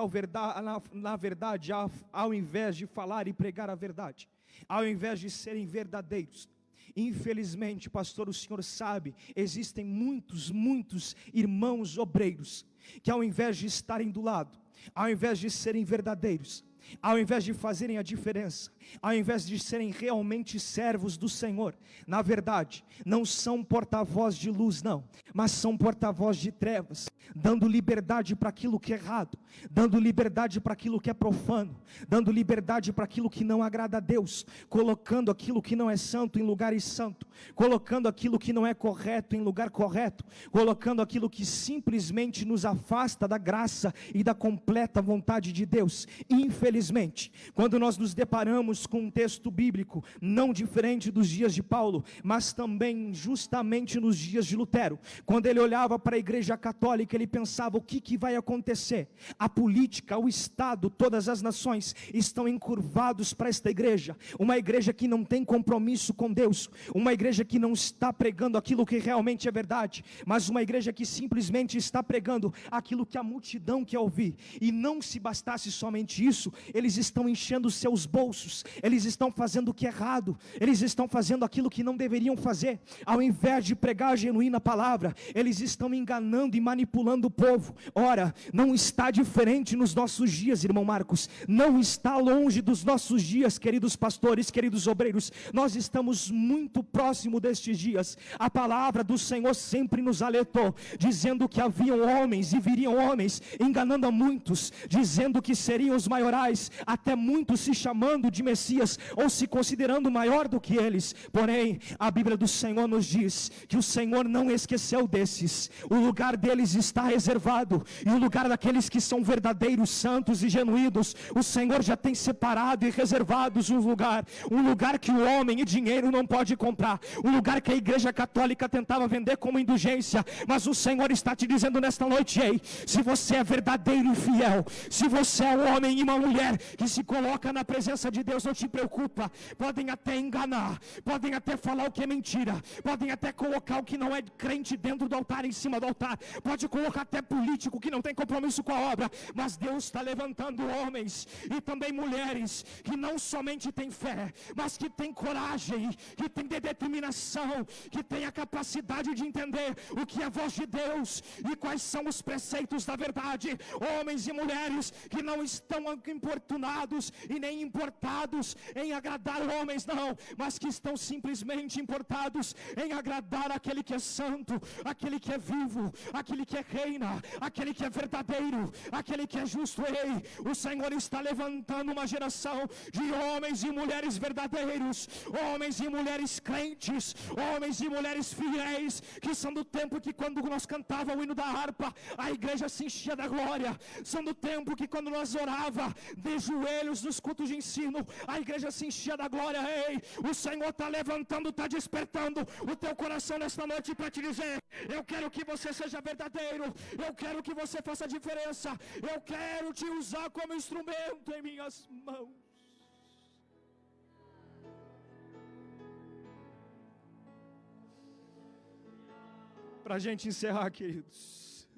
[SPEAKER 2] na verdade, ao invés de falar e pregar a verdade, ao invés de serem verdadeiros, infelizmente, pastor, o senhor sabe, existem muitos irmãos obreiros, que ao invés de estarem do lado, ao invés de serem verdadeiros, ao invés de fazerem a diferença, ao invés de serem realmente servos do Senhor, na verdade, não são porta-voz de luz não, mas são porta-voz de trevas, dando liberdade para aquilo que é errado, dando liberdade para aquilo que é profano, dando liberdade para aquilo que não agrada a Deus, colocando aquilo que não é santo em lugar santo, colocando aquilo que não é correto em lugar correto, colocando aquilo que simplesmente nos afasta da graça e da completa vontade de Deus. Infelizmente, quando nós nos deparamos com um texto bíblico, não diferente dos dias de Paulo, mas também justamente nos dias de Lutero, quando ele olhava para a igreja católica, ele pensava, o que vai acontecer? A política, o Estado, todas as nações estão encurvados para esta igreja, uma igreja que não tem compromisso com Deus, uma igreja que não está pregando aquilo que realmente é verdade, mas uma igreja que simplesmente está pregando aquilo que a multidão quer ouvir. E não se bastasse somente isso, eles estão enchendo seus bolsos, eles estão fazendo o que é errado, eles estão fazendo aquilo que não deveriam fazer. Ao invés de pregar a genuína palavra, eles estão enganando e manipulando o povo. Ora, não está diferente nos nossos dias, irmão Marcos, não está longe dos nossos dias, queridos pastores, queridos obreiros. Nós estamos muito próximo destes dias. A palavra do Senhor sempre nos alertou, dizendo que haviam homens e viriam homens enganando a muitos, dizendo que seriam os maiorais, até muitos se chamando de Messias, ou se considerando maior do que eles. Porém, a Bíblia do Senhor nos diz que o Senhor não esqueceu desses, o lugar deles está reservado, e o lugar daqueles que são verdadeiros, santos e genuínos, o Senhor já tem separado e reservados um lugar que o homem e dinheiro não pode comprar, um lugar que a igreja católica tentava vender como indulgência, mas o Senhor está te dizendo nesta noite, ei, se você é verdadeiro e fiel, se você é um homem e uma mulher que se coloca na presença de Deus, não te preocupa, podem até enganar, podem até falar o que é mentira, podem até colocar o que não é crente dentro do altar, em cima do altar, pode colocar até político que não tem compromisso com a obra, mas Deus está levantando homens e também mulheres que não somente têm fé, mas que têm coragem, que têm determinação, que têm a capacidade de entender o que é a voz de Deus e quais são os preceitos da verdade. Homens e mulheres que não estão importunados e nem importados em agradar homens, não, mas que estão simplesmente importados em agradar aquele que é santo, aquele que é vivo, aquele que reina, aquele que é verdadeiro, aquele que é justo. Ei, o Senhor está levantando uma geração de homens e mulheres verdadeiros, homens e mulheres crentes, homens e mulheres fiéis, que são do tempo que quando nós cantávamos o hino da harpa, a igreja se enchia da glória, são do tempo que quando nós orava de joelhos nos cultos de ensino, a igreja se enchia da glória. Ei, o Senhor está levantando, está despertando o teu coração nesta noite para te dizer, eu quero que você seja verdadeiro, eu quero que você faça a diferença, eu quero te usar como instrumento em minhas mãos. Para a gente encerrar, queridos,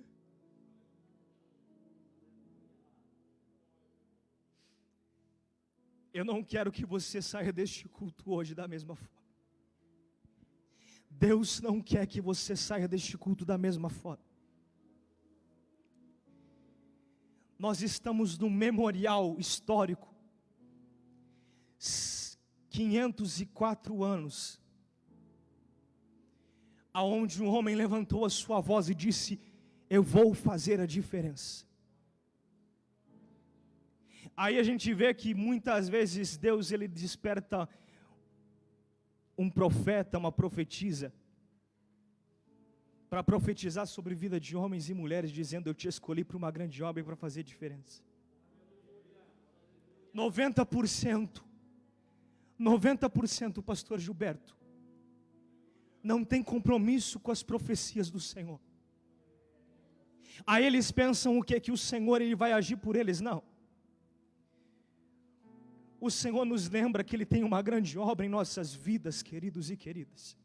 [SPEAKER 2] Eu não quero que você saia deste culto hoje da mesma forma. Deus não quer que você saia deste culto da mesma forma. Nós estamos num memorial histórico, 504 anos, aonde um homem levantou a sua voz e disse: eu vou fazer a diferença. Aí a gente vê que muitas vezes Deus ele desperta um profeta, uma profetisa, para profetizar sobre a vida de homens e mulheres, dizendo: eu te escolhi para uma grande obra e para fazer diferença. 90%, pastor Gilberto, não tem compromisso com as profecias do Senhor. Aí eles pensam o que? Que o Senhor ele vai agir por eles. Não. O Senhor nos lembra que Ele tem uma grande obra em nossas vidas, queridos e queridas.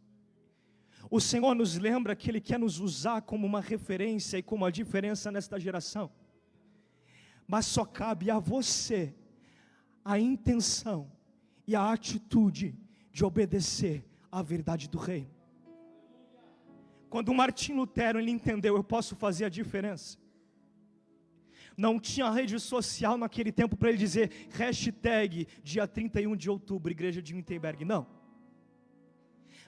[SPEAKER 2] O Senhor nos lembra que Ele quer nos usar como uma referência e como a diferença nesta geração. Mas só cabe a você a intenção e a atitude de obedecer à verdade do reino. Quando Martim Lutero ele entendeu: eu posso fazer a diferença. Não tinha rede social naquele tempo para ele dizer hashtag dia 31 de outubro, igreja de Wittenberg, não.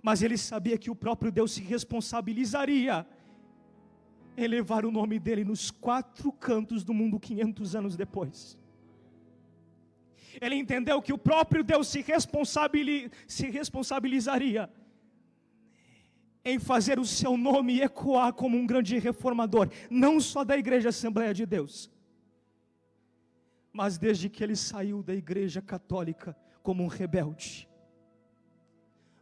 [SPEAKER 2] Mas ele sabia que o próprio Deus se responsabilizaria em levar o nome dele nos 4 cantos do mundo 500 anos depois. Ele entendeu que o próprio Deus se responsabilizaria em fazer o seu nome ecoar como um grande reformador, não só da Igreja Assembleia de Deus, mas desde que ele saiu da Igreja Católica como um rebelde,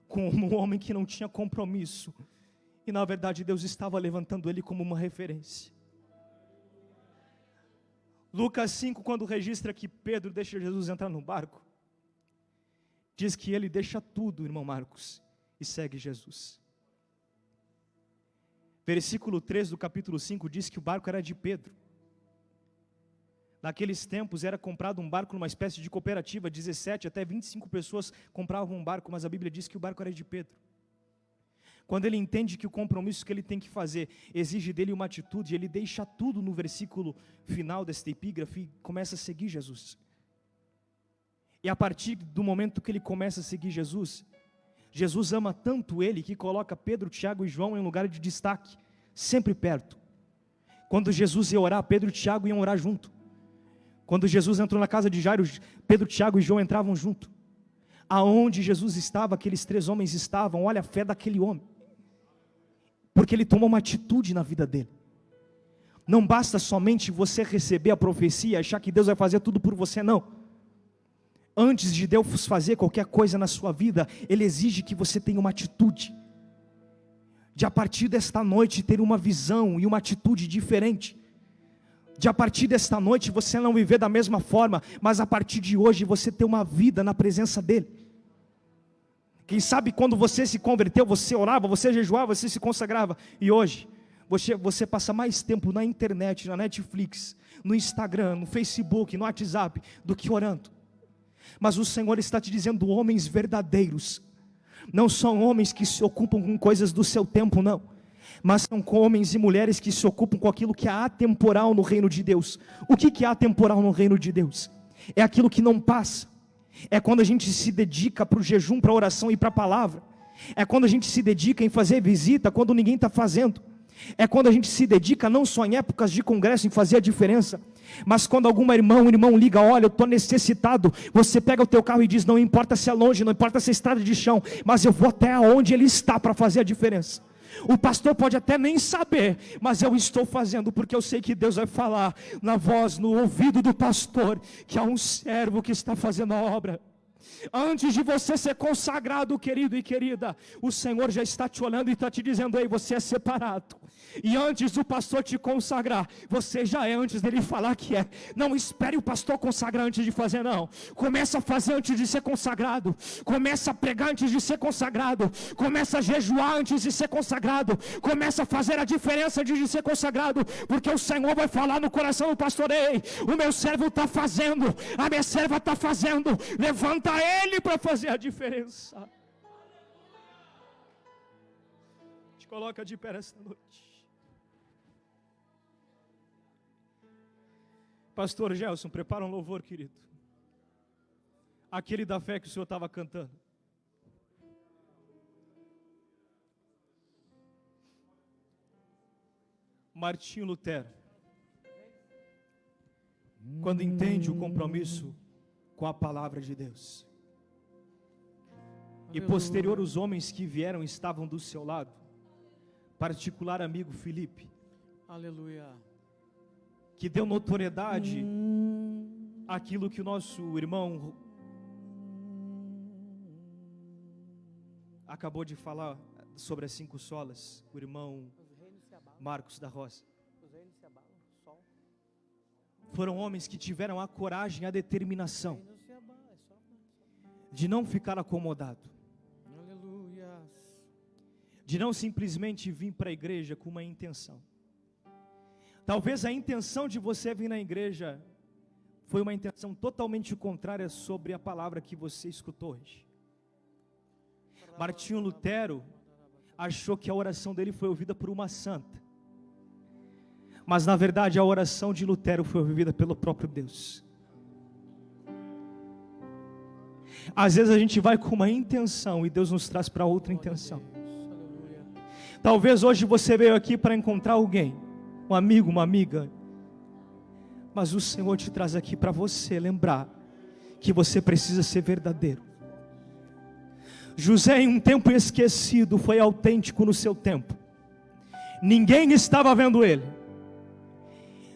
[SPEAKER 2] como um homem que não tinha compromisso, e na verdade Deus estava levantando ele como uma referência. Lucas 5, quando registra que Pedro deixa Jesus entrar no barco, diz que ele deixa tudo, irmão Marcos, e segue Jesus. Versículo 3 do capítulo 5 diz que o barco era de Pedro. Naqueles tempos era comprado um barco numa espécie de cooperativa, 17 até 25 pessoas compravam um barco, mas a Bíblia diz que o barco era de Pedro. Quando ele entende que o compromisso que ele tem que fazer exige dele uma atitude, ele deixa tudo no versículo final desta epígrafe e começa a seguir Jesus. E a partir do momento que ele começa a seguir Jesus, Jesus ama tanto ele que coloca Pedro, Tiago e João em lugar de destaque, sempre perto. Quando Jesus ia orar, Pedro e Tiago iam orar junto. Quando Jesus entrou na casa de Jairo, Pedro, Tiago e João entravam junto. Aonde Jesus estava, aqueles 3 homens estavam. Olha a fé daquele homem, porque ele tomou uma atitude na vida dele. Não basta somente você receber a profecia e achar que Deus vai fazer tudo por você, não. Antes de Deus fazer qualquer coisa na sua vida, Ele exige que você tenha uma atitude, de a partir desta noite ter uma visão e uma atitude diferente, de a partir desta noite você não viver da mesma forma, mas a partir de hoje você ter uma vida na presença dEle. Quem sabe quando você se converteu, você orava, você jejuava, você se consagrava, e hoje você passa mais tempo na internet, na Netflix, no Instagram, no Facebook, no WhatsApp, do que orando. Mas o Senhor está te dizendo: homens verdadeiros não são homens que se ocupam com coisas do seu tempo, não, mas são homens e mulheres que se ocupam com aquilo que é atemporal no reino de Deus. O que é atemporal no reino de Deus? É aquilo que não passa. É quando a gente se dedica para o jejum, para a oração e para a palavra. É quando a gente se dedica em fazer visita quando ninguém está fazendo. É quando a gente se dedica não só em épocas de congresso em fazer a diferença, mas quando alguma irmã, um irmão liga: olha, eu estou necessitado, você pega o teu carro e diz: não importa se é longe, não importa se é estrada de chão, mas eu vou até onde ele está para fazer a diferença. O pastor pode até nem saber, mas eu estou fazendo, porque eu sei que Deus vai falar na voz, no ouvido do pastor, que há um servo que está fazendo a obra. Antes de você ser consagrado, querido e querida, o Senhor já está te olhando e está te dizendo: ei, você é separado. E antes do pastor te consagrar, você já é antes dele falar que é. Não espere o pastor consagrar antes de fazer, não. Começa a fazer antes de ser consagrado. Começa a pregar antes de ser consagrado. Começa a jejuar antes de ser consagrado. Começa a fazer a diferença antes de ser consagrado. Porque o Senhor vai falar no coração do pastor: ei, o meu servo está fazendo, a minha serva está fazendo. Levanta ele para fazer a diferença. Te coloca de pé esta noite. Pastor Gelson, prepara um louvor, querido. Aquele da fé que o senhor estava cantando. Martinho Lutero, quando entende o compromisso com a palavra de Deus, e posterior os homens que vieram estavam do seu lado, particular amigo Felipe,
[SPEAKER 3] Aleluia.
[SPEAKER 2] que deu notoriedade àquilo que o nosso irmão acabou de falar sobre as 5 solas, o irmão Marcos da Rosa. Foram homens que tiveram a coragem, a determinação de não ficar acomodado, de não simplesmente vir para a igreja com uma intenção. Talvez a intenção de você vir na igreja foi uma intenção totalmente contrária sobre a palavra que você escutou hoje. Martinho Lutero achou que a oração dele foi ouvida por uma santa, mas na verdade a oração de Lutero foi ouvida pelo próprio Deus. Às vezes a gente vai com uma intenção e Deus nos traz para outra intenção. Talvez hoje você veio aqui para encontrar alguém, um amigo, uma amiga, mas o Senhor te traz aqui para você lembrar que você precisa ser verdadeiro. José, em um tempo esquecido, foi autêntico no seu tempo. Ninguém estava vendo ele,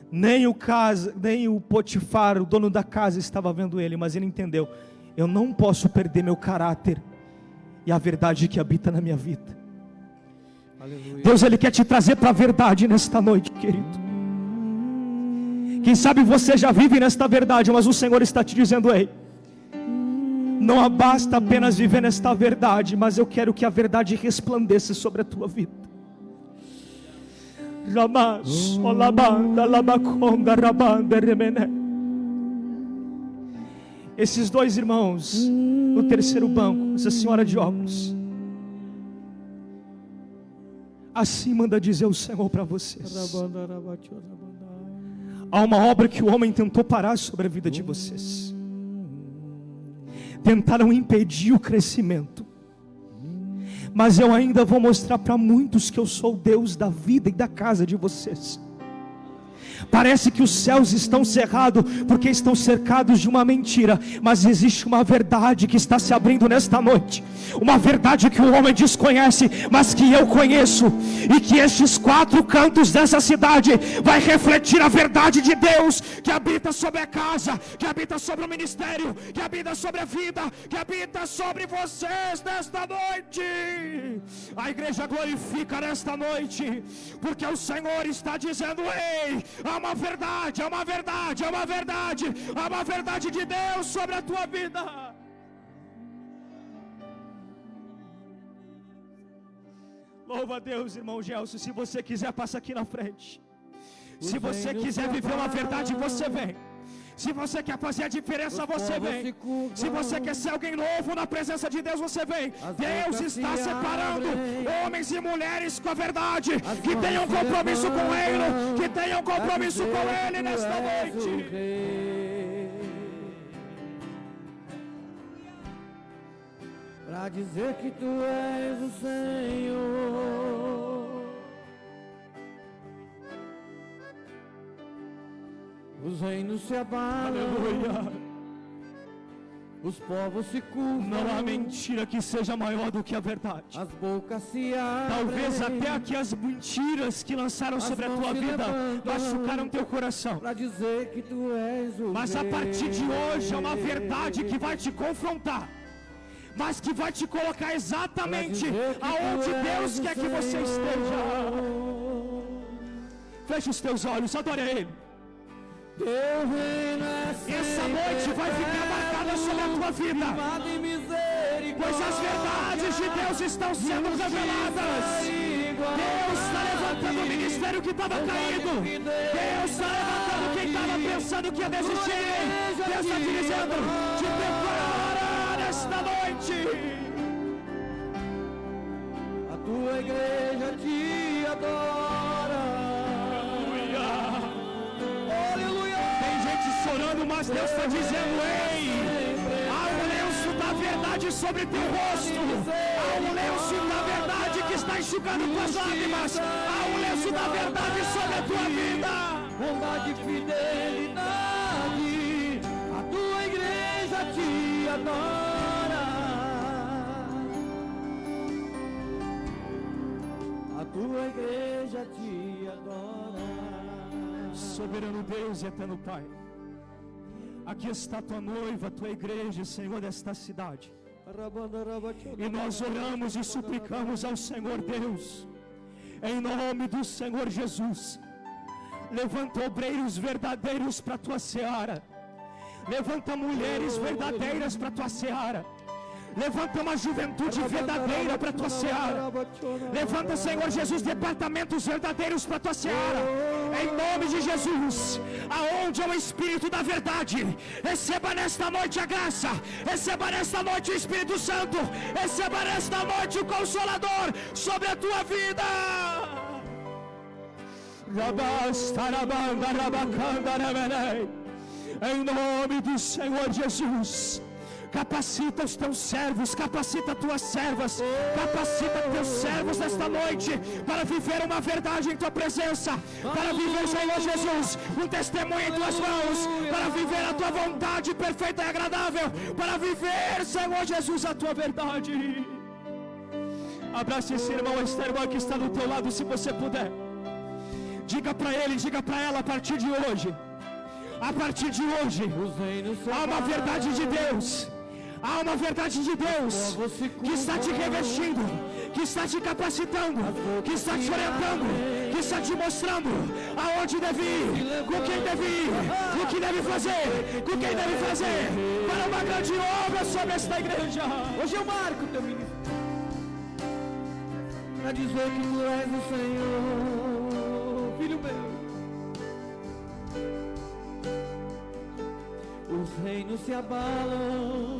[SPEAKER 2] nem o Potifar, o dono da casa, estava vendo ele, mas ele entendeu: eu não posso perder meu caráter e a verdade que habita na minha vida. Aleluia. Deus, Ele quer te trazer para a verdade nesta noite, querido. Quem sabe você já vive nesta verdade, mas o Senhor está te dizendo: ei, não basta apenas viver nesta verdade, mas eu quero que a verdade resplandeça sobre a tua vida. Esses 2 irmãos no terceiro banco, essa senhora de óculos, assim manda dizer o Senhor para vocês: há uma obra que o homem tentou parar sobre a vida de vocês. Tentaram impedir o crescimento, mas eu ainda vou mostrar para muitos que eu sou o Deus da vida e da casa de vocês. Parece que os céus estão cerrados porque estão cercados de uma mentira, mas existe uma verdade que está se abrindo nesta noite, uma verdade que o homem desconhece, mas que eu conheço, e que estes 4 cantos dessa cidade vai refletir a verdade de Deus que habita sobre a casa, que habita sobre o ministério, que habita sobre a vida, que habita sobre vocês nesta noite. A igreja glorifica nesta noite, porque o Senhor está dizendo: ei, há uma verdade, há uma verdade, há uma verdade, há uma verdade de Deus sobre a tua vida. Louva a Deus, irmão Gelson. Se você quiser, passa aqui na frente. Se você quiser viver uma verdade, você vem. Se você quer fazer a diferença, você vem. Se você quer ser alguém novo na presença de Deus, você vem. Deus está separando homens e mulheres com a verdade, que tenham compromisso com Ele, que tenham compromisso com Ele nesta noite.
[SPEAKER 3] Para dizer que Tu és o Senhor. Os reinos se abalam.
[SPEAKER 2] Aleluia.
[SPEAKER 3] Os povos se curvam.
[SPEAKER 2] Não há mentira que seja maior do que a verdade.
[SPEAKER 3] As bocas se abrem.
[SPEAKER 2] Talvez até aqui as mentiras que lançaram sobre a tua vida machucaram teu coração.
[SPEAKER 3] Para dizer que tu és o
[SPEAKER 2] Mas a partir de hoje é uma verdade que vai te confrontar, mas que vai te colocar exatamente aonde Deus quer que você esteja. Feche os teus olhos, adore a Ele. Essa noite vai ficar marcada sobre a tua vida, pois as verdades de Deus estão sendo reveladas. Deus está levantando o ministério que estava caído. Deus está levantando quem estava pensando que ia desistir. Deus está te dizendo: te prepara nesta noite.
[SPEAKER 3] A tua igreja te adora.
[SPEAKER 2] Aleluia. Tem gente chorando, mas Deus está dizendo: ei, há um lenço da verdade sobre teu rosto. Há um lenço da verdade que está enxugando tuas lágrimas. Há um lenço da verdade sobre a tua vida.
[SPEAKER 3] Bondade e fidelidade, a tua igreja te adora. A tua igreja te adora.
[SPEAKER 2] Soberano Deus e eterno Pai, aqui está tua noiva, tua igreja, Senhor, desta cidade. E nós oramos e suplicamos ao Senhor Deus, em nome do Senhor Jesus, levanta obreiros verdadeiros para a tua seara. Levanta mulheres verdadeiras para a tua seara. Levanta uma juventude verdadeira para a tua seara. Levanta, Senhor Jesus, departamentos verdadeiros para a tua seara. Em nome de Jesus, aonde é o Espírito da verdade, receba nesta noite a graça. Receba nesta noite o Espírito Santo. Receba nesta noite o Consolador sobre a tua vida. Em nome do Senhor Jesus, capacita os teus servos, capacita tuas servas, capacita teus servos nesta noite para viver uma verdade em tua presença, para viver, Senhor Jesus, um testemunho em tuas mãos, para viver a tua vontade perfeita e agradável, para viver, Senhor Jesus, a tua verdade. Abraça esse irmão, esta irmã que está do teu lado, se você puder. Diga para ele, diga para ela, a partir de hoje, há uma verdade de Deus. Há uma verdade de Deus que está te revestindo, que está te capacitando, que está te orientando, que está te mostrando aonde deve ir, com quem deve ir, o que deve fazer, com quem deve fazer, para uma grande obra sobre esta igreja.
[SPEAKER 3] Hoje eu marco o teu ministério para dizer que tu és o Senhor, filho meu. Os reinos se abalam,